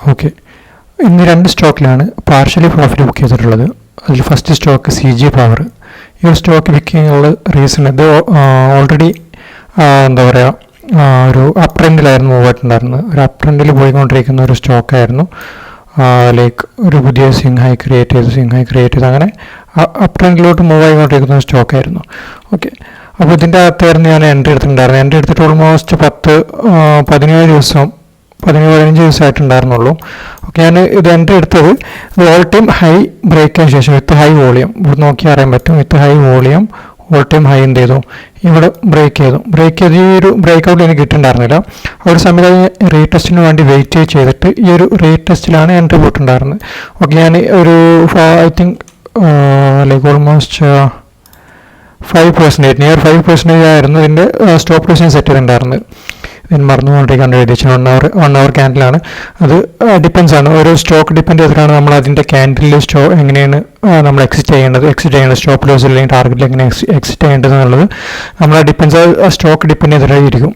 Okay, ഇന്ന് രണ്ട് സ്റ്റോക്കിലാണ് partially profit book ചെയ്തിട്ടുള്ളത്. അതിൽ ഫസ്റ്റ് സ്റ്റോക്ക് CG പവർ. ഈ ഒരു സ്റ്റോക്ക് ബുക്ക് ചെയ്യാനുള്ള റീസൺ ഇത് ഓൾറെഡി എന്താ പറയുക, ഒരു അപ് ട്രെൻഡിലായിരുന്നു മൂവ് ആയിട്ടുണ്ടായിരുന്നത്. ഒരു അപ് ട്രെൻഡിൽ പോയിക്കൊണ്ടിരിക്കുന്ന ഒരു സ്റ്റോക്കായിരുന്നു. ലൈക്ക് ഒരു പുതിയ സ്വിംഗ് ഹൈ ക്രിയേറ്റ് ചെയ്ത് അങ്ങനെ അപ് ട്രെൻഡിലോട്ട് മൂവ് ആയിക്കൊണ്ടിരിക്കുന്ന ഒരു സ്റ്റോക്കായിരുന്നു. ഓക്കെ, അപ്പോൾ ഇതിൻ്റെ അകത്തായിരുന്നു ഞാൻ എൻട്രി എടുത്തിട്ടുണ്ടായിരുന്നു. എൻട്രി എടുത്തിട്ട് ഓൾമോസ്റ്റ് 15 ദിവസമായിട്ടുണ്ടായിരുന്നുള്ളൂ. ഓക്കെ, ഞാൻ ഇത് എൻട്രി എടുത്തത് ഓൾ ടൈം ഹൈ ബ്രേക്കിന് ശേഷം വിത്ത് ഹൈ വോളിയം, ഇവിടെ നോക്കിയാൽ അറിയാൻ പറ്റും. With high volume all time high എന്ത് ചെയ്തു, ഇവിടെ ബ്രേക്ക് ചെയ്ത് ഈ ഒരു ബ്രേക്ക് ഔട്ട് എനിക്ക് കിട്ടുന്നുണ്ടായിരുന്നില്ല. ആ ഒരു സമയത്ത് റീടെസ്റ്റിന് വേണ്ടി വെയിറ്റ് ചെയ്തിട്ട് ഈ ഒരു റീടെസ്റ്റിലാണ് എൻട്രി പോയിട്ടുണ്ടായിരുന്നത്. ഓക്കെ, ഞാൻ ഒരു I think like almost 5%, near 5% ആയിരുന്നു ഇതിൻ്റെ സ്റ്റോപ്പ് ലോസ് ഞാൻ സെറ്റ് ചെയ്തിട്ടുണ്ടായിരുന്നത്. ഞാൻ മറന്നുകൊണ്ടിരിക്കാൻ ഏകദേശം 1 hour ക്യാൻഡിലാണ്. അത് ഡിപ്പെൻസ് ആണ്, ഓരോ സ്റ്റോക്ക് ഡിപ്പെൻഡ് ചെയ്തിട്ടാണ് നമ്മൾ അതിൻ്റെ ക്യാൻഡിൽ എങ്ങനെയാണ് നമ്മൾ എക്സിറ്റ് ചെയ്യേണ്ടത്, സ്റ്റോപ്പ് ലോസ് അല്ലെങ്കിൽ ടാർഗറ്റിൽ എങ്ങനെ എക്സിറ്റ് ചെയ്യേണ്ടത് എന്നുള്ളത് നമ്മളെ ഡിപ്പെൻസ് സ്റ്റോക്ക് ഡിപ്പെൻഡ് ചെയ്തിട്ടായിരിക്കും.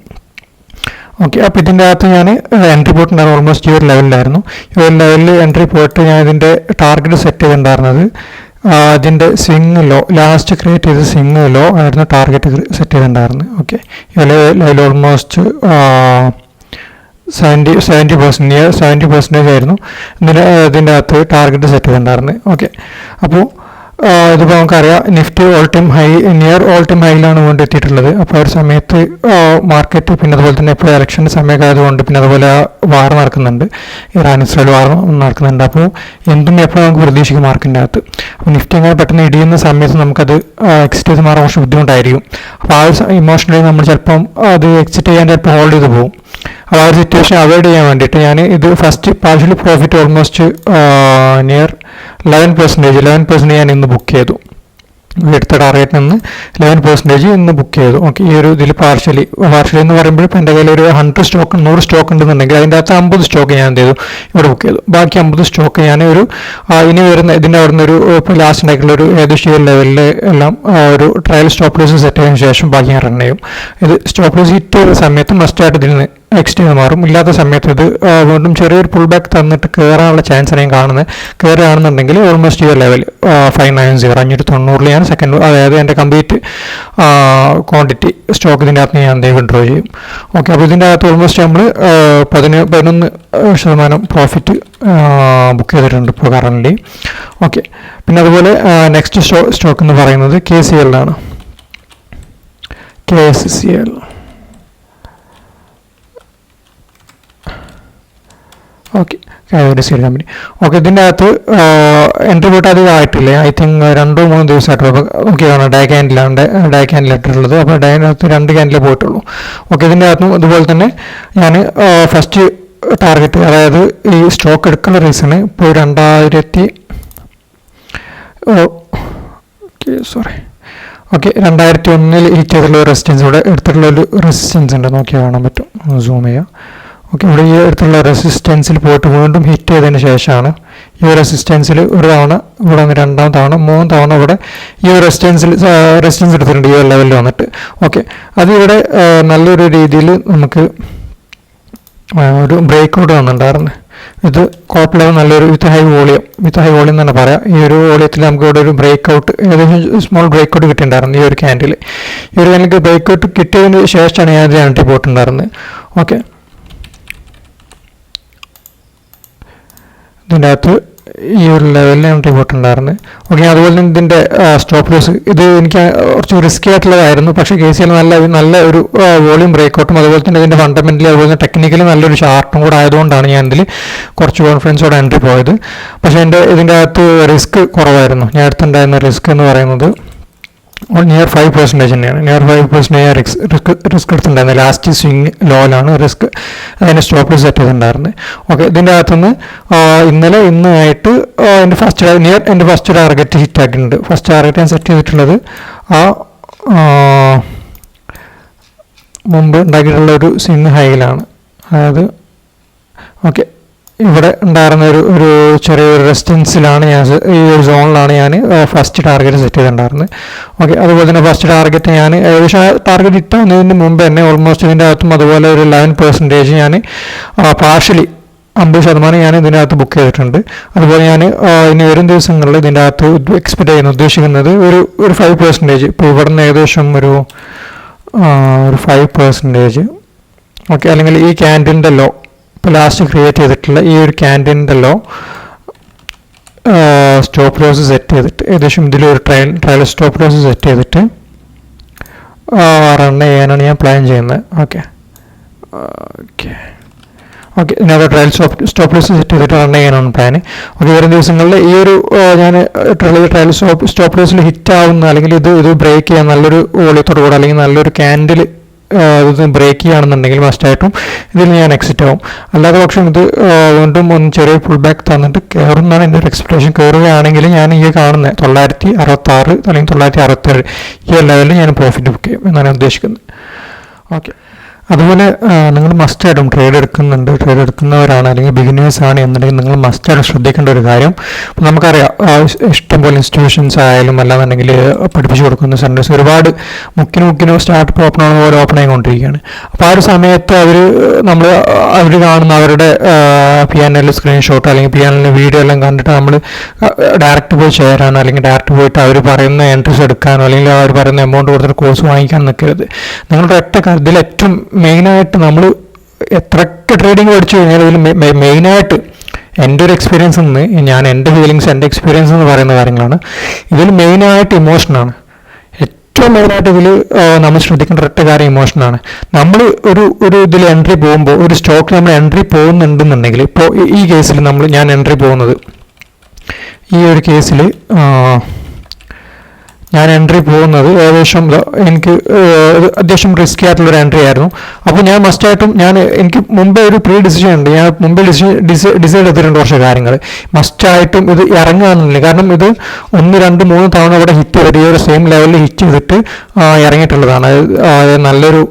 ഓക്കെ, അപ്പോൾ ഇതിൻ്റെ അകത്ത് ഞാൻ എൻട്രി പോയിട്ടുണ്ടായിരുന്നു. ഓൾമോസ്റ്റ് ഈ ഒരു ലെവലിലായിരുന്നു. ഈ ഒരു ലെവലിൽ എൻട്രി പോയിട്ട് ഞാൻ ഇതിൻ്റെ ടാർഗറ്റ് സെറ്റ് ചെയ്തിട്ടുണ്ടായിരുന്നത് അതിൻ്റെ സ്വിങ് ലോ, ലാസ്റ്റ് ക്രിയേറ്റ് ചെയ്ത സ്വിങ് ലോ ആയിരുന്നു ടാർഗറ്റ് സെറ്റ് ചെയ്തിട്ടുണ്ടായിരുന്നത്. ഓക്കെ, ഇതിൽ ഓൾമോസ്റ്റ് 70% ആയിരുന്നു ഇതിൻ്റെ അകത്ത് ടാർഗറ്റ് സെറ്റ് ചെയ്തിട്ടുണ്ടായിരുന്നത്. ഓക്കെ, അപ്പോൾ ഇതിപ്പോൾ നമുക്കറിയാം നിഫ്റ്റി നിയർ ഓൾ ടൈം ഹൈയിലാണ് കൊണ്ട് എത്തിയിട്ടുള്ളത്. അപ്പോൾ ആ ഒരു സമയത്ത് മാർക്കറ്റ്, പിന്നെ അതുപോലെ തന്നെ ഇപ്പോൾ ഇലക്ഷൻ്റെ സമയമൊക്കെ ആയതുകൊണ്ട്, പിന്നെ അതുപോലെ വാർ നടക്കുന്നുണ്ട്, ഇറാൻ ഇസ്രായേൽ വാർ നടക്കുന്നുണ്ട്. അപ്പോൾ എന്തും എപ്പോൾ നമുക്ക് പ്രതീക്ഷിക്കും മാർക്കറ്റിൻ്റെ അകത്ത്. അപ്പോൾ നിഫ്റ്റി അങ്ങനെ പെട്ടെന്ന് ഇടിയുന്ന സമയത്ത് നമുക്കത് എക്സിറ്റ് ചെയ്ത് മാറാൻ കുറച്ച് ബുദ്ധിമുട്ടായിരിക്കും. അപ്പോൾ ആ ഒരു ഇമോഷണലി നമ്മൾ ചിലപ്പം അത് എക്സിറ്റ് ചെയ്യാൻ ചിലപ്പോൾ ഹോൾഡ് ചെയ്ത് പോകും. അപ്പോൾ ആ ഒരു സിറ്റുവേഷൻ അവോയ്ഡ് ചെയ്യാൻ വേണ്ടിയിട്ട് ഞാൻ ഇത് first partially profit almost near 11% ഞാൻ ഇന്ന് ബുക്ക് ചെയ്തു. എടുത്ത ടാർഗറ്റിൽ നിന്ന് 11% ഇന്ന് ബുക്ക് ചെയ്തു. ഓക്കെ, ഈ ഒരു ഇതിൽ പാർഷ്യലി എന്ന് പറയുമ്പോൾ ഇപ്പോൾ എൻ്റെ കയ്യിൽ ഒരു 100 സ്റ്റോക്ക് ഉണ്ടെന്നുണ്ടെങ്കിൽ അതിൻ്റെ അകത്ത് 50 സ്റ്റോക്ക് ഞാൻ എന്ത് ചെയ്തു, ഇവിടെ ബുക്ക് ചെയ്തു. ബാക്കി 50 സ്റ്റോക്ക് ഞാൻ ഒരു ഇനി വരുന്ന ഇതിൻ്റെ അവിടെ നിന്ന് ഒരു ഇപ്പോൾ ലാസ്റ്റ് ഉണ്ടായിട്ടുള്ള ഒരു ഏകദേശം ലെവലിൽ എല്ലാം ഒരു ട്രയൽ സ്റ്റോപ്പ് ലോസ് സെറ്റ് ചെയ്തതിന് ശേഷം ബാക്കി ഞാൻ റൺ ചെയ്യും. ഇത് സ്റ്റോപ്പ് ലോസ് ഹിറ്റ് ചെയ്ത സമയത്ത് മസ്റ്റായിട്ട് ഇതിൽ നിന്ന് എക്സിറ്റ് ചെയ്ത് മാറും. ഇല്ലാത്ത സമയത്ത് ഇത് വീണ്ടും ചെറിയൊരു പുൾ ബാക്ക് തന്നിട്ട് കയറാനുള്ള ചാൻസ് ഞാൻ കാണുന്നത്. കയറുകയാണെന്നുണ്ടെങ്കിൽ ഓൾമോസ്റ്റ് ഈ ലെവൽ 590 ഞാൻ സെക്കൻഡ്, അതായത് എൻ്റെ കംപ്ലീറ്റ് ക്വാണ്ടിറ്റി സ്റ്റോക്ക് ഇതിൻ്റെ അകത്ത് ഞാൻ എന്തെങ്കിലും വിഡ്രോ ചെയ്യും. ഓക്കെ, അപ്പോൾ ഇതിൻ്റെ അകത്ത് ഓൾമോസ്റ്റ് നമ്മൾ 11% പ്രോഫിറ്റ് ബുക്ക് ചെയ്തിട്ടുണ്ട് ഇപ്പോൾ കറൻ്റ്. ഓക്കെ, പിന്നെ അതുപോലെ നെക്സ്റ്റ് സ്റ്റോക്ക് എന്ന് പറയുന്നത് KCL ആണ്. KSCL. Okay, KSCL company. Okay, ഇതിൻ്റെ അകത്ത് എൻട്രി പോയിട്ട് അധികം ആയിട്ടില്ല. I think 2-3 ദിവസമായിട്ടുള്ളൂ. ഓക്കെ, ആണ് ഡേ ക്യാൻഡിൽ ഇട്ടിട്ടുള്ളത്. അപ്പോൾ ഡേനകത്ത് 2 ക്യാൻഡിലേ പോയിട്ടുള്ളൂ. ഓക്കെ, ഇതിൻ്റെ അകത്തും അതുപോലെ തന്നെ ഞാൻ ഫസ്റ്റ് ടാർഗറ്റ്, അതായത് ഈ സ്റ്റോക്ക് എടുക്കുന്ന റീസണ് ഇപ്പോൾ 2001 ഹിറ്റ് ചെയ്തിട്ടുള്ള ഒരു റെസിസ്റ്റൻസ്, ഇവിടെ എടുത്തിട്ടുള്ള ഒരു റെസിസ്റ്റൻസ് ഉണ്ട്, നോക്കിയാൽ കാണാൻ പറ്റും, സൂം ചെയ്യാം. ഓക്കെ, ഇവിടെ ഈ അടുത്തുള്ള റെസിസ്റ്റൻസിൽ പോയിട്ട് വീണ്ടും ഹിറ്റ് ചെയ്തതിന് ശേഷമാണ് ഈ റെസിസ്റ്റൻസിൽ ഒരു തവണ ഇവിടെ വന്ന് 2ാം തവണ 3 തവണ ഇവിടെ ഈ റെസിസ്റ്റൻസ് എടുത്തിട്ടുണ്ട് ഈ ലെവലിൽ വന്നിട്ട്. ഓക്കെ, അത് ഇവിടെ നല്ലൊരു രീതിയിൽ നമുക്ക് ഒരു ബ്രേക്ക് ഔട്ട് വന്നിട്ടുണ്ടായിരുന്നു. ഇത് കുഴപ്പമില്ലാതെ നല്ലൊരു വിത്ത് ഹൈ വോളിയം തന്നെ പറയാം. ഈ ഒരു വോളിയത്തിൽ നമുക്ക് ഇവിടെ ഒരു ബ്രേക്ക് ഔട്ട്, ഏകദേശം സ്മോൾ ബ്രേക്ക് ഔട്ട് കിട്ടിയിട്ടുണ്ടായിരുന്നു ഈ ഒരു ക്യാൻഡിൽ. ഈ ഒരു ക്യാൻഡിൽ ബ്രേക്ക് ഔട്ട് കിട്ടിയതിന് ശേഷമാണ് ഞാൻ ഇത് എൻട്രി പോയിട്ടുണ്ടായിരുന്നത്. ഓക്കെ, ഇതിൻ്റെ അകത്ത് ഈ ഒരു ലെവലിൽ എൻട്രി പോയിട്ടുണ്ടായിരുന്നത്. ഓക്കെ, അതുപോലെ തന്നെ ഇതിൻ്റെ സ്റ്റോപ്പ് ലോസ് ഇത് എനിക്ക് കുറച്ച് റിസ്കി ആയിട്ടുള്ളതായിരുന്നു. പക്ഷേ KCL നല്ല ഒരു വോളിയം ബ്രേക്കൗട്ടും അതുപോലെ തന്നെ ഇതിൻ്റെ ഫണ്ടമെൻ്റലി അതുപോലെ തന്നെ ടെക്നിക്കലി നല്ലൊരു ചാർട്ടും കൂടെ ആയതുകൊണ്ടാണ് ഞാൻ ഇതിൽ കുറച്ച് കോൺഫിഡൻസോടെ എൻട്രി പോയത്. പക്ഷേ ഇതിൻ്റെ അകത്ത് റിസ്ക് കുറവായിരുന്നു. ഞാൻ അടുത്തുണ്ടായിരുന്ന റിസ്ക് എന്ന് പറയുന്നത് നിയർ 5% തന്നെയാണ്. നിയർ 5% ഞാൻ റിസ്ക് എടുത്തിട്ടുണ്ടായിരുന്നത്. ലാസ്റ്റ് സ്വിംഗ് ലോയിലാണ് റിസ്ക് അതിൻ്റെ സ്റ്റോപ്പ് ലോസ് സെറ്റ് ചെയ്തിട്ടുണ്ടായിരുന്നത്. ഓക്കെ, ഇതിൻ്റെ അകത്തുനിന്ന് ഇന്നായിട്ട് എൻ്റെ ഫസ്റ്റ് ടാർഗറ്റ് ഹിറ്റ് ആക്കിയിട്ടുണ്ട്. ഫസ്റ്റ് ടാർഗറ്റ് ഞാൻ സെറ്റ് ചെയ്തിട്ടുള്ളത് മുമ്പ് ഉണ്ടാക്കിയിട്ടുള്ള ഒരു സ്വിംഗ് ഹൈയിലാണ്. അതായത് ഓക്കെ, ഇവിടെ ഉണ്ടായിരുന്ന ഒരു ചെറിയൊരു റെസിസ്റ്റൻസിലാണ് ഈ ഒരു സോണിലാണ് ഞാൻ ഫസ്റ്റ് ടാർഗറ്റ് സെറ്റ് ചെയ്തിട്ടുണ്ടായിരുന്നത്. ഓക്കെ, അതുപോലെ തന്നെ ഫസ്റ്റ് ടാർഗറ്റ് ഞാൻ ഏകദേശം ടാർഗറ്റ് ഇട്ടുന്നതിന് മുമ്പ് തന്നെ ഓൾമോസ്റ്റ് ഇതിൻ്റെ അകത്തും അതുപോലെ ഒരു 11% ഞാൻ പാർഷ്യലി 50% ഞാൻ ഇതിൻ്റെ അകത്ത് ബുക്ക് ചെയ്തിട്ടുണ്ട്. അതുപോലെ ഞാൻ ഇനി വരും ദിവസങ്ങളിൽ ഇതിൻ്റെ അകത്ത് എക്സ്പെക്ട് ചെയ്യുന്ന ഉദ്ദേശിക്കുന്നത് ഒരു 5%. ഇപ്പോൾ ഇവിടെ നിന്ന് ഏകദേശം ഒരു 5%. ഓക്കെ, അല്ലെങ്കിൽ ഈ ക്യാൻഡിലിൻ്റെ ലോ ഇപ്പോൾ ലാസ്റ്റ് ക്രിയേറ്റ് ചെയ്തിട്ടുള്ള ഈ ഒരു ക്യാൻഡിലിൻ്റെ ലോ സ്റ്റോപ്പ് ലോസ് സെറ്റ് ചെയ്തിട്ട് ഏകദേശം ഇതിലൊരു ട്രയൽ സ്റ്റോപ്പ് ലോസ് സെറ്റ് ചെയ്തിട്ട് റൺ ചെയ്യാനാണ് ഞാൻ പ്ലാൻ ചെയ്യുന്നത്. ഓക്കെ ഓക്കെ ഓക്കെ ഇതിനകത്ത് ട്രയൽ സ്റ്റോപ്പ് ലോസ് സെറ്റ് ചെയ്തിട്ട് റൺ ചെയ്യാനാണ് പ്ലാൻ. ഓക്കെ, വരും ദിവസങ്ങളിൽ ഈ ഒരു ഞാൻ ട്രയൽ സ്റ്റോപ്പ് ലോസിൽ ഹിറ്റ് ആവുന്ന അല്ലെങ്കിൽ ഇത് ബ്രേക്ക് ചെയ്യാൻ നല്ലൊരു വോളിയത്തോടു കൂടെ അല്ലെങ്കിൽ നല്ലൊരു ക്യാൻഡിൽ ഇത് ബ്രേക്ക് ചെയ്യുകയാണെന്നുണ്ടെങ്കിൽ മസ്റ്റായിട്ടും ഇതിൽ ഞാൻ എക്സിറ്റ് ആവും. അല്ലാതെ പക്ഷം ഇത് വീണ്ടും ഒന്ന് ചെറിയ ഫുൾ ബാക്ക് തന്നിട്ട് കയറുന്നതാണ് എൻ്റെ ഒരു എക്സ്പെക്ടേഷൻ. കയറുകയാണെങ്കിൽ ഞാൻ ഈ കാണുന്നത് 966 അല്ലെങ്കിൽ 967 ഈ ലെവലിൽ ഞാൻ പ്രോഫിറ്റ് ബുക്ക് ചെയ്യും എന്നാണ് ഉദ്ദേശിക്കുന്നത്. ഓക്കെ, അതുപോലെ നിങ്ങൾ മസ്റ്റായിട്ടും ട്രേഡ് എടുക്കുന്നവരാണ് അല്ലെങ്കിൽ ബിഗിനേഴ്സ് ആണ് എന്നുണ്ടെങ്കിൽ നിങ്ങൾ മസ്റ്റായിട്ടും ശ്രദ്ധിക്കേണ്ട ഒരു കാര്യം, നമുക്കറിയാം ഇഷ്ടംപോലെ ഇൻസ്റ്റിറ്റ്യൂഷൻസ് ആയാലും അല്ലാന്നുണ്ടെങ്കിൽ പഠിപ്പിച്ചു കൊടുക്കുന്ന സെൻറ്റേഴ്സ് ഒരുപാട് മുക്കിന് സ്റ്റാർട്ടപ്പ് ഓപ്പൺ ആവുന്ന പോലെ ഓപ്പൺ ആയിക്കൊണ്ടിരിക്കുകയാണ്. അപ്പോൾ ആ ഒരു സമയത്ത് അവർ കാണുന്ന അവരുടെ PNL സ്ക്രീൻഷോട്ട് അല്ലെങ്കിൽ PNL വീഡിയോ എല്ലാം കണ്ടിട്ട് നമ്മൾ ഡയറക്റ്റ് പോയി ചേരാനോ അല്ലെങ്കിൽ ഡയറക്റ്റ് പോയിട്ട് അവർ പറയുന്ന എൻട്രീസ് എടുക്കാനോ അല്ലെങ്കിൽ അവർ പറയുന്ന എമൗണ്ട് കൊടുത്തിട്ട് കോഴ്സ് വാങ്ങിക്കാൻ നിൽക്കരുത്. നിങ്ങളുടെ ഒറ്റ ഇതിൽ ഏറ്റവും മെയിനായിട്ട് നമ്മൾ എത്രയൊക്കെ ട്രേഡിങ് പഠിച്ചു കഴിഞ്ഞാൽ ഇതിൽ മെയിനായിട്ട് എൻ്റെ ഒരു എക്സ്പീരിയൻസ് നിന്ന് എൻ്റെ ഫീലിങ്സ് എൻ്റെ എക്സ്പീരിയൻസ് എന്ന് പറയുന്ന കാര്യങ്ങളാണ്. ഇതിൽ മെയിനായിട്ട് ഇമോഷനാണ്. ഏറ്റവും മെയിനായിട്ട് ഇതിൽ നമ്മൾ ശ്രദ്ധിക്കേണ്ട ഒറ്റ കാര്യം ഇമോഷനാണ്. നമ്മൾ ഒരു ഇതിൽ എൻട്രി പോകുമ്പോൾ ഒരു സ്റ്റോക്ക് നമ്മൾ എൻട്രി പോകുന്നുണ്ടെന്നുണ്ടെങ്കിൽ ഇപ്പോൾ ഈ കേസിൽ ഞാൻ എൻട്രി പോകുന്നത് ഈ ഒരു കേസിൽ ഞാൻ എൻട്രി പോകുന്നത് ഏകദേശം എനിക്ക് അത്യാവശ്യം റിസ്കി ആയിട്ടുള്ളൊരു എൻട്രി ആയിരുന്നു. അപ്പോൾ ഞാൻ മസ്റ്റായിട്ടും എനിക്ക് മുമ്പേ ഒരു പ്രീ ഡിസിഷൻ ഉണ്ട്. ഞാൻ മുമ്പേ ഡിസൈഡ് ചെയ്തിട്ടുണ്ട് കുറച്ച് കാര്യങ്ങൾ. മസ്റ്റായിട്ടും ഇത് ഇറങ്ങുകയെന്നില്ല. കാരണം ഇത് 1, 2, 3 തവണ ഇവിടെ ഹിറ്റ് ചെയ്തിട്ട് ഈ ഒരു സെയിം ലെവലിൽ ഹിറ്റ് ചെയ്തിട്ട് ഇറങ്ങിയിട്ടുള്ളതാണ്. നല്ലൊരു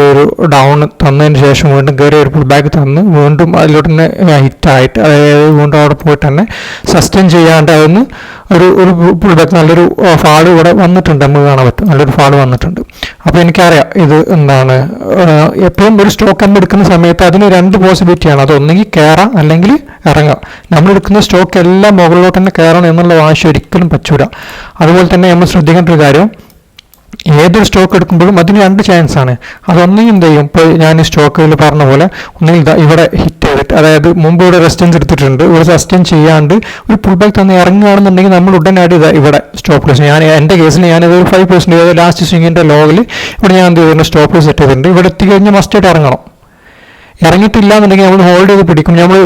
ഒരു ഡൗൺ തന്നതിന് ശേഷം വീണ്ടും കയറി ഒരു പുൾ ബാക്ക് തന്ന് വീണ്ടും അതിലോട്ട് തന്നെ ഹിറ്റായിട്ട് അതായത് വീണ്ടും അവിടെ പോയിട്ട് തന്നെ സസ്റ്റെയിൻ ചെയ്യാണ്ട് അതൊന്ന് ഒരു പുൾ ബാക്ക് നല്ലൊരു ഫാള് ഇവിടെ വന്നിട്ടുണ്ട്, നമുക്ക് കാണാൻ പറ്റും. നല്ലൊരു ഫാള് വന്നിട്ടുണ്ട്. അപ്പോൾ എനിക്കറിയാം ഇത് എന്താണ് എപ്പോഴും ഒരു സ്റ്റോക്ക് നമ്മൾ എടുക്കുന്ന സമയത്ത് അതിന് 2 പോസിബിലിറ്റിയാണ്. അത് ഒന്നെങ്കിൽ കയറാം അല്ലെങ്കിൽ ഇറങ്ങാം. നമ്മളെടുക്കുന്ന സ്റ്റോക്ക് എല്ലാം മുകളിലോട്ട് തന്നെ കയറണം എന്നുള്ള വാശി ഒരിക്കലും പറ്റൂല. അതുപോലെ തന്നെ നമ്മൾ ശ്രദ്ധിക്കേണ്ട ഒരു കാര്യം, ഏതൊരു സ്റ്റോക്ക് എടുക്കുമ്പോഴും അതിന് 2 ചാൻസ് ആണ്. അതൊന്നെങ്കിൽ എന്ത് ചെയ്യും, ഇപ്പോൾ ഞാൻ ഈ സ്റ്റോക്കിൽ പറഞ്ഞ പോലെ ഒന്നെങ്കിൽ ഇവിടെ ഹിറ്റ് ചെയ്തിട്ട് അതായത് മുമ്പ് ഇവിടെ റെസ്റ്റൻസ് എടുത്തിട്ടുണ്ട്, ഇവിടെ സസ്റ്റെയിൻ ചെയ്യാണ്ട് ഒരു പുൾ ബാക്ക് തന്നെ ഇറങ്ങുകയാണെന്നുണ്ടെങ്കിൽ നമ്മൾ ഉടനായിട്ട് ഇവിടെ സ്റ്റോപ്പ് ലോസ് എൻ്റെ കേസിൽ ഞാനിത് 5% ലാസ്റ്റ് സ്വിങ്ങിൻ്റെ ലോഗിൽ ഇവിടെ ഞാൻ എന്ത് ചെയ്തിട്ടുണ്ട് സ്റ്റോപ്പ് ലോസ് സെറ്റ് ചെയ്തിട്ടുണ്ട്. ഇവിടെ എത്തിക്കഴിഞ്ഞാൽ മസ്റ്റായിട്ട് ഇറങ്ങണം. ഇറങ്ങിയിട്ടില്ല എന്നുണ്ടെങ്കിൽ നമ്മൾ ഹോൾഡ് ചെയ്ത് പിടിക്കും. നമ്മൾ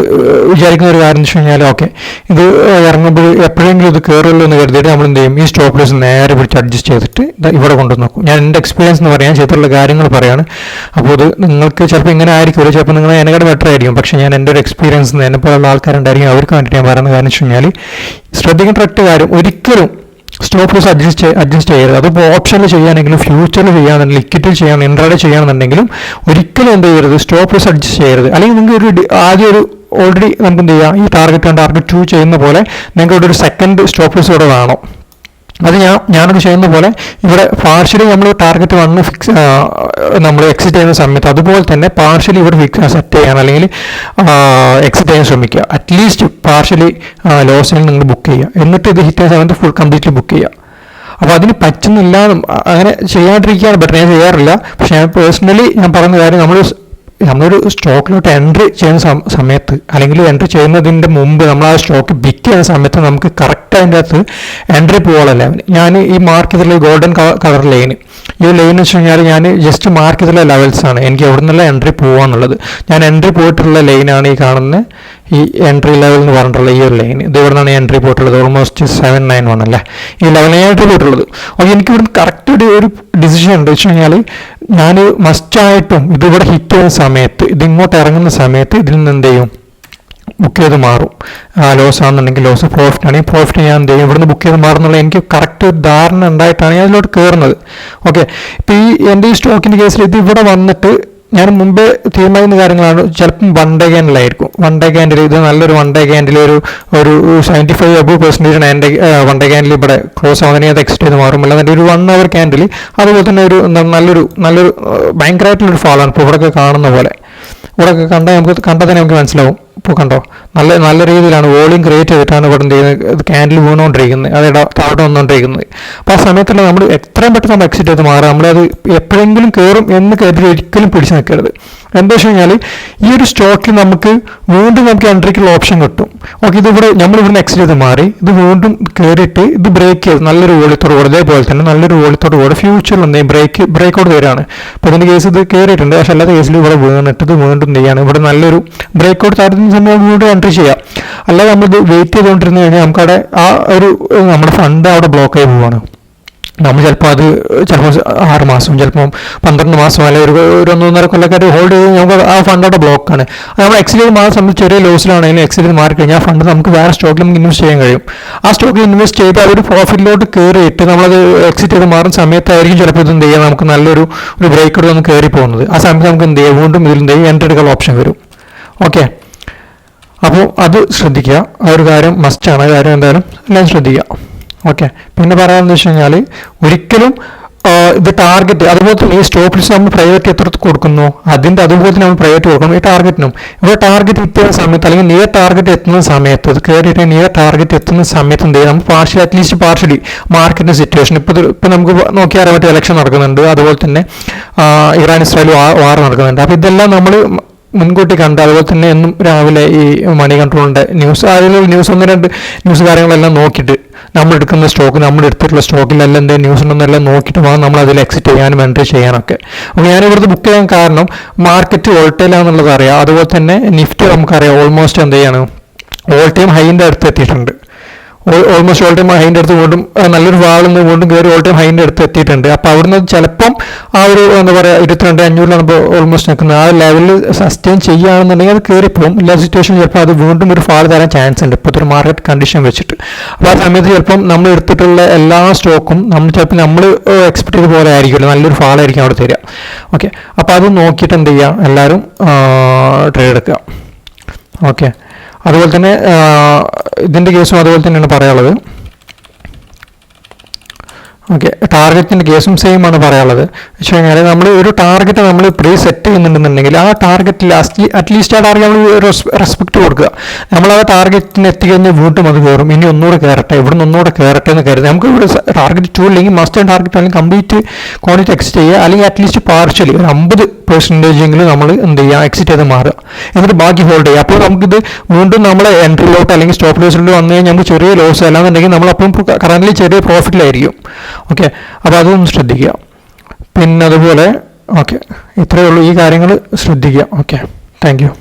വിചാരിക്കുന്ന ഒരു കാര്യം എന്ന് വെച്ച് കഴിഞ്ഞാൽ ഓക്കെ ഇത് ഇറങ്ങുമ്പോൾ എപ്പോഴെങ്കിലും ഇത് കയറുമല്ലോ എന്ന് കരുതിയിട്ട് നമ്മൾ എന്ത് ചെയ്യും, ഈ സ്റ്റോപ്പ് ലോസ് നേരെ പിടിച്ച് അഡ്ജസ്റ്റ് ചെയ്തിട്ട് ഇവിടെ കൊണ്ടു നോക്കും. ഞാൻ എൻ്റെ എക്സ്പീരിയൻസ് എന്ന് പറയാൻ ചെയ്തിട്ടുള്ള കാര്യങ്ങൾ പറയാണ്. അപ്പോൾ ഇത് നിങ്ങൾക്ക് ചിലപ്പോൾ ഇങ്ങനെ ആയിരിക്കും, ചിലപ്പോൾ നിങ്ങൾ എന്നെക്കാട് ബെറ്റർ ആയിരിക്കും. പക്ഷേ ഞാൻ എൻ്റെ ഒരു എക്സ്പീരിയൻസ് എന്നെ പോലുള്ള ആൾക്കാരുണ്ടായിരിക്കും, അവർക്ക് വേണ്ടിയിട്ട് ഞാൻ പറയുന്ന കാര്യം വെച്ച് കഴിഞ്ഞാൽ ശ്രദ്ധിക്കേണ്ട ഒറ്റ കാര്യം, ഒരിക്കലും സ്റ്റോപ്പ് ലോസ് അഡ്ജസ്റ്റ് ചെയ്യരുത്. അതിപ്പോൾ ഓപ്ഷനിൽ ചെയ്യാനെങ്കിലും ഫ്യൂച്ചറിൽ ചെയ്യാണെന്നുണ്ടെങ്കിൽ ലിക്വിഡിൽ ചെയ്യണം ഇൻട്രാഡേ ചെയ്യുകയാണെന്നുണ്ടെങ്കിലും ഒരിക്കലും എന്ത് ചെയ്യരുത്, സ്റ്റോപ്പ് ലോസ് അഡ്ജസ്റ്റ് ചെയ്യരുത്. അല്ലെങ്കിൽ നിങ്ങൾക്ക് ആദ്യം ഓൾറെഡി നമുക്ക് എന്ത് ചെയ്യാം, ഈ ടാർഗറ്റ് 2 ചെയ്യുന്ന പോലെ നിങ്ങൾക്ക് ഇവിടെ ഒരു സെക്കൻഡ് സ്റ്റോപ്പ് ലോസ് ഇവിടെ വേണം. അത് ഞാനത് ചെയ്യുന്ന പോലെ ഇവിടെ പാർഷ്യലി നമ്മൾ ടാർഗറ്റ് 1 ഫിക്സ് നമ്മൾ എക്സിറ്റ് ചെയ്യുന്ന സമയത്ത് അതുപോലെ തന്നെ പാർഷ്യലി ഇവിടെ സെറ്റ് ചെയ്യാൻ അല്ലെങ്കിൽ എക്സിറ്റ് ചെയ്യാൻ ശ്രമിക്കുക. അറ്റ്ലീസ്റ്റ് പാർഷ്യലി ലോസിൽ നിങ്ങൾ ബുക്ക് ചെയ്യുക. എന്നിട്ട് ഇത് ഹിറ്റ് ചെയ്യുന്ന സമയത്ത് ഫുൾ കംപ്ലീറ്റ്ലി ബുക്ക് ചെയ്യുക. അപ്പോൾ അതിന് പറ്റുന്നില്ല, അങ്ങനെ ചെയ്യാണ്ടിരിക്കുകയാണ് ബെറ്റർ. ഞാൻ ചെയ്യാറില്ല. പക്ഷേ ഞാൻ പേഴ്സണലി ഞാൻ പറയുന്ന കാര്യം, നമ്മളൊരു സ്റ്റോക്കിലോട്ട് എൻട്രി ചെയ്യുന്ന സമയത്ത് അല്ലെങ്കിൽ എൻട്രി ചെയ്യുന്നതിൻ്റെ മുമ്പ് നമ്മൾ ആ സ്റ്റോക്ക് ബിക്ക് ചെയ്യുന്ന സമയത്ത് നമുക്ക് കറക്റ്റ് അതിൻ്റെ അകത്ത് എൻട്രി പോകാനല്ല. ഞാൻ ഈ മാർക്ക് ചെയ്തിട്ടുള്ള ഗോൾഡൻ കളർ ലൈന്, ഈ ലൈൻ എന്ന് വെച്ച് കഴിഞ്ഞാൽ ഞാൻ ജസ്റ്റ് മാർക്ക് ചെയ്തിട്ടുള്ള ലെവൽസാണ്. എനിക്ക് എവിടെ നിന്നുള്ള എൻട്രി പോകാന്നുള്ളത്. ഞാൻ എൻട്രി പോയിട്ടുള്ള ലൈനാണ് ഈ കാണുന്ന ഈ എൻട്രി ലെവൽ എന്ന് പറഞ്ഞിട്ടുള്ള ഈ ഒരു ലൈൻ. ഇത് ഇവിടെ നിന്നാണ് എൻട്രി പോയിട്ടുള്ളത്. ഓൾമോസ്റ്റ് 791 അല്ലേ ഈ ലെവലിൽ എൻട്രി പോയിട്ടുള്ളത്. അപ്പോൾ എനിക്ക് ഇവിടുന്ന് കറക്റ്റ് ഒരു ഡിസിഷൻ ഉണ്ട് വെച്ച് കഴിഞ്ഞാൽ ഞാൻ മസ്റ്റായിട്ടും ഇതിവിടെ ഹിറ്റ് ചെയ്യുന്ന സമയത്ത് ഇതിങ്ങോട്ട് ഇറങ്ങുന്ന സമയത്ത് ഇതിൽ നിന്ന് എന്ത് ചെയ്യും, ബുക്ക് ചെയ്ത് മാറും. ലോസ് ആണെന്നുണ്ടെങ്കിൽ ലോസ്, പ്രോഫിറ്റ് ആണെങ്കിൽ പ്രോഫിറ്റ് ഞാൻ എന്ത് ചെയ്യും, ഇവിടുന്ന് ബുക്ക് ചെയ്ത് മാറുന്നുള്ള എനിക്ക് കറക്റ്റ് ഒരു ധാരണ ഉണ്ടായിട്ടാണ് ഞാൻ അതിലോട്ട് കയറുന്നത്. ഓക്കെ, ഇപ്പോൾ എൻ്റെ ഈ സ്റ്റോക്കിൻ്റെ കേസിൽ ഇത് ഇവിടെ വന്നിട്ട് ഞാൻ മുമ്പേ തീരുമാനിക്കുന്ന കാര്യങ്ങളാണ്. ചിലപ്പം 1 ഡേ ക്യാൻഡിലായിരിക്കും. 1 ഡേ ക്യാൻഡിൽ ഇത് നല്ലൊരു 1 ഡേ ക്യാൻഡിൽ ഒരു 75% എൻ്റെ 1 ഡേ ക്യാൻഡിൽ ഇവിടെ ക്ലോസ് ആവുന്നതിനെ അത് എക്സിറ്റ് ചെയ്ത് മാറും. അല്ലാതെ ഒരു 1 അവർ ക്യാൻഡിൽ അതുപോലെ തന്നെ ഒരു നല്ലൊരു ഭയങ്കരമായിട്ടുള്ളൊരു ഫാളാണ് ഇപ്പോൾ ഇവിടെയൊക്കെ കാണുന്ന പോലെ. ഇവിടെ കണ്ടാൽ തന്നെ നമുക്ക് മനസ്സിലാവും. ഇപ്പോൾ കണ്ടോ, നല്ല രീതിയിലാണ് വോളിയം ക്രിയേറ്റ് ചെയ്തിട്ടാണ് ഇവിടെ എന്ത് ചെയ്യുന്നത്, ക്യാൻഡിൽ വീണുകൊണ്ടിരിക്കുന്നത്, അതായത് താഴോട്ട് വന്നുകൊണ്ടിരിക്കുന്നത്. അപ്പോൾ ആ സമയത്തുള്ള നമ്മൾ എത്രയും പെട്ടെന്ന് നമ്മൾ എക്സിറ്റ് ചെയ്ത് മാറുക. നമ്മളത് എപ്പോഴെങ്കിലും കയറും എന്ന് കരുതി ഒരിക്കലും പിടിച്ച് നിൽക്കരുത്. എന്താ വെച്ച് കഴിഞ്ഞാൽ ഈ ഒരു സ്റ്റോക്കിൽ നമുക്ക് വീണ്ടും നമുക്ക് എൻട്രിക്കുള്ള ഓപ്ഷൻ കിട്ടും. ഓക്കെ, നമ്മൾ ഇവിടുന്ന് എക്സിറ്റ് ചെയ്ത് മാറി ഇത് വീണ്ടും കയറിയിട്ട് ഇത് ബ്രേക്ക് ചെയ്ത് നല്ലൊരു വോളിയത്തോട് കൂടെ, ഇതേപോലെ തന്നെ നല്ലൊരു വോളിയത്തോട് കൂടെ ഫ്യൂച്ചറിൽ എന്തെങ്കിലും ബ്രേക്ക് ഔട്ട് വരികയാണ്. അപ്പോൾ ഇതിൻ്റെ കേസ് ഇത് കയറിയിട്ടുണ്ട്, പക്ഷേ അല്ലാത്ത കേസിൽ ഇവിടെ വീണിട്ട് ഇത് വീണ്ടും ചെയ്യാണ് ഇവിടെ നല്ലൊരു ബ്രേക്ക് ഔട്ട് തരുന്ന സമയം വീണ്ടും എൻട്രി ചെയ്യാം. അല്ലാതെ നമ്മളിത് വെയിറ്റ് ചെയ്തുകൊണ്ടിരുന്നു കഴിഞ്ഞാൽ നമുക്കവിടെ ആ ഒരു നമ്മുടെ ഫണ്ട് അവിടെ ബ്ലോക്ക് ആയി പോവുകയാണ്. നമ്മൾ ചിലപ്പോൾ 6 മാസം, ചിലപ്പോൾ 12 മാസം, അല്ലെങ്കിൽ ഒരു 1.5 കൊല്ലക്കാർ ഹോൾഡ് ചെയ്ത് നമുക്ക് ആ ഫണ്ട് അവിടെ ബ്ലോക്കാണ്. അത് നമ്മൾ എക്സിറ്റ് ചെയ്ത് മാറി നമ്മൾ ചെറിയ ലോസിലാണെങ്കിലും എക്സിറ്റ് ചെയ്ത് മാറിക്കഴിഞ്ഞാൽ ആ ഫണ്ട് നമുക്ക് വേറെ സ്റ്റോക്കിൽ നമുക്ക് ഇൻവെസ്റ്റ് ചെയ്യാൻ കഴിയും. ആ സ്റ്റോക്കിൽ ഇൻവെസ്റ്റ് ചെയ്ത് അതൊരു പ്രോഫിറ്റിലോട്ട് കയറിയിട്ട് നമ്മളത് എക്സിറ്റ് ചെയ്ത് മാറുന്ന സമയത്തായിരിക്കും ചിലപ്പോൾ ഇത് എന്ത് ചെയ്യുക, നമുക്ക് നല്ലൊരു ബ്രേക്ക് ഔട്ട് നമുക്ക് കയറി പോകുന്നത്. ആ സമയത്ത് നമുക്ക് എന്ത് ചെയ്യുക, വീണ്ടും ഇതിൽ എന്ത് ചെയ്യുക, എൻട്രി എടുക്കാനുള്ള ഓപ്ഷൻ വരും. ഓക്കെ, അപ്പോൾ അത് ശ്രദ്ധിക്കുക. ആ ഒരു കാര്യം മസ്റ്റാണ്, ആ കാര്യം എന്തായാലും എല്ലാം ശ്രദ്ധിക്കുക. ഓക്കെ, പിന്നെ പറയാമെന്ന് വെച്ച് കഴിഞ്ഞാൽ ഒരിക്കലും ഇത് ടാർഗറ്റ്, അതുപോലെ തന്നെ ഈ സ്റ്റോപ്പ് ലിസ്റ്റ് നമ്മൾ പ്രൈവറ്റ് എത്ര കൊടുക്കുന്നു അതുപോലെ തന്നെ നമ്മൾ പ്രൈവറ്റ് കൊടുക്കണം ഈ ടാർഗറ്റിനും. ഇവിടെ ടാർഗറ്റ് എത്തുന്ന സമയത്ത് അല്ലെങ്കിൽ നിയർ ടാർഗറ്റ് എത്തുന്ന സമയത്ത് ഇത് കയറിയിട്ട് നിയർ ടാർഗറ്റ് എത്തുന്ന സമയത്ത് എന്ത് ചെയ്യുക, നമുക്ക് അറ്റ്ലീസ്റ്റ് പാർഷ്യലി മാർക്കറ്റിന്റെ സിറ്റുവേഷൻ ഇപ്പോൾ നമുക്ക് നോക്കിയാൽ അറിയാൻ പറ്റിയ ഇലക്ഷൻ നടക്കുന്നുണ്ട്, അതുപോലെ തന്നെ ഇറാൻ ഇസ്രായേൽ വാർ നടക്കുന്നുണ്ട്. അപ്പോൾ ഇതെല്ലാം നമ്മൾ മുൻകൂട്ടി കണ്ട്, അതുപോലെ തന്നെ എന്നും രാവിലെ ഈ മണി കൺട്രോളിൻ്റെ ന്യൂസ്, അതിൽ ന്യൂസ് 1-2 ന്യൂസ് കാര്യങ്ങളെല്ലാം നോക്കിയിട്ട് നമ്മൾ എടുക്കുന്ന സ്റ്റോക്ക്, നമ്മൾ എടുത്തിട്ടുള്ള സ്റ്റോക്കിലെല്ലാം എന്തെങ്കിലും ന്യൂസ് ഉണ്ടെന്നെല്ലാം നോക്കിയിട്ട് വേണം നമ്മൾ അതിൽ എക്സിറ്റ് ചെയ്യാനും എൻട്രി ചെയ്യാനൊക്കെ. അപ്പോൾ ഞാനിവിടുത്തെ ബുക്ക് ചെയ്യാൻ കാരണം മാർക്കറ്റ് വോൾട്ടൈലാണെന്നുള്ളത് അറിയാം. അതുപോലെ തന്നെ നിഫ്റ്റി നമുക്കറിയാം ഓൾമോസ്റ്റ് എന്ത് ചെയ്യാണ്, ഓൾ ടൈം ഹൈൻ്റെ അടുത്ത് എത്തിയിട്ടുണ്ട്. ഓൾമോസ്റ്റ് ഓൾ ടൈം ഹൈൻ്റെ അടുത്ത് വീണ്ടും നല്ലൊരു വാളിന്ന് വീണ്ടും കയറി ഓൾ ടൈം ഹൈൻ്റെ അടുത്ത് എത്തിയിട്ടുണ്ട്. അപ്പോൾ അവിടുന്ന് ചിലപ്പം ആ ഒരു എന്താ പറയുക 22,500 ഇപ്പോൾ ഓൾമോസ്റ്റ് നിൽക്കുന്നത്. ആ ലെവലിൽ സസ്റ്റെയിൻ ചെയ്യുകയാണെന്നുണ്ടെങ്കിൽ അത് കയറിപ്പോകും. എല്ലാ സിറ്റുവേഷനും ചിലപ്പോൾ അത് വീണ്ടും ഒരു ഫാൾ തരാൻ ചാൻസ് ഉണ്ട് ഇപ്പോഴത്തെ ഒരു മാർക്കറ്റ് കണ്ടീഷൻ വെച്ചിട്ട്. അപ്പോൾ ആ സമയത്ത് ചിലപ്പം നമ്മൾ എടുത്തിട്ടുള്ള എല്ലാ സ്റ്റോക്കും നമ്മൾ എക്സ്പെക്ട് ചെയ്ത പോലെ ആയിരിക്കുമല്ലോ, നല്ലൊരു ഫാൾ ആയിരിക്കും അവിടെ തരിക. ഓക്കെ, അപ്പോൾ അത് നോക്കിയിട്ട് എന്ത് ചെയ്യുക, എല്ലാവരും ട്രേഡ് എടുക്കുക. ഓക്കെ, അതുപോലെ തന്നെ ഇതിൻ്റെ കേസും അതുപോലെ തന്നെയാണ് പറയാനുള്ളത്. ഓക്കെ, ടാർഗറ്റിൻ്റെ കേസും സെയിം ആണ് പറയാനുള്ളത്. വെച്ച് കഴിഞ്ഞാൽ നമ്മൾ ഒരു ടാർഗറ്റ് നമ്മൾ പ്രീ സെറ്റ് ചെയ്യുന്നുണ്ടെന്നുണ്ടെങ്കിൽ ആ ടാർഗറ്റിൽ അറ്റ്ലീസ്റ്റ് ആ ടാർഗറ്റ് നമ്മൾ റെസ്പെക്റ്റ് കൊടുക്കുക. നമ്മൾ ആ ടാർഗറ്റിന് എത്തിക്കഴിഞ്ഞാൽ വീണ്ടും അത് കയറും, ഇനി ഒന്നുകൂടെ കയറട്ടെ, ഇവിടുന്ന് ഒന്നുകൂടെ കയറട്ടെ എന്ന് കരുതി നമുക്ക് ഇവിടെ ടാർഗറ്റ് 2 അല്ലെങ്കിൽ മസ്റ്റ് ടാർഗറ്റ് അല്ലെങ്കിൽ കംപ്ലീറ്റ് ക്വാണ്ടിറ്റി എക്സിറ്റ് ചെയ്യുക, അല്ലെങ്കിൽ അറ്റ്ലീസ്റ്റ് പാർഷ്യലി ഒരു 50% നമ്മൾ എന്ത് ചെയ്യുക, എക്സിറ്റ് ചെയ്ത് മാറുക, എന്നിട്ട് ബാക്കി ഹോൾഡ് ചെയ്യുക. അപ്പോൾ നമുക്കിത് വീണ്ടും നമ്മളെ എൻട്രിയിലോട്ട് അല്ലെങ്കിൽ സ്റ്റോപ്പ് ലോസിലോട്ട് വന്നു കഴിഞ്ഞാൽ നമുക്ക് ചെറിയ ലോസ് അല്ലാന്നുണ്ടെങ്കിൽ നമ്മളപ്പം കറൻ്റ് ചെറിയ പ്രോഫിറ്റിലായിരിക്കും. ഓക്കെ, അപ്പോൾ അതൊന്ന് ശ്രദ്ധിക്കുക. പിന്നെ അതുപോലെ ഓക്കെ, ഇത്രയേ ഉള്ളൂ, ഈ കാര്യങ്ങൾ ശ്രദ്ധിക്കുക. Okay, thank you.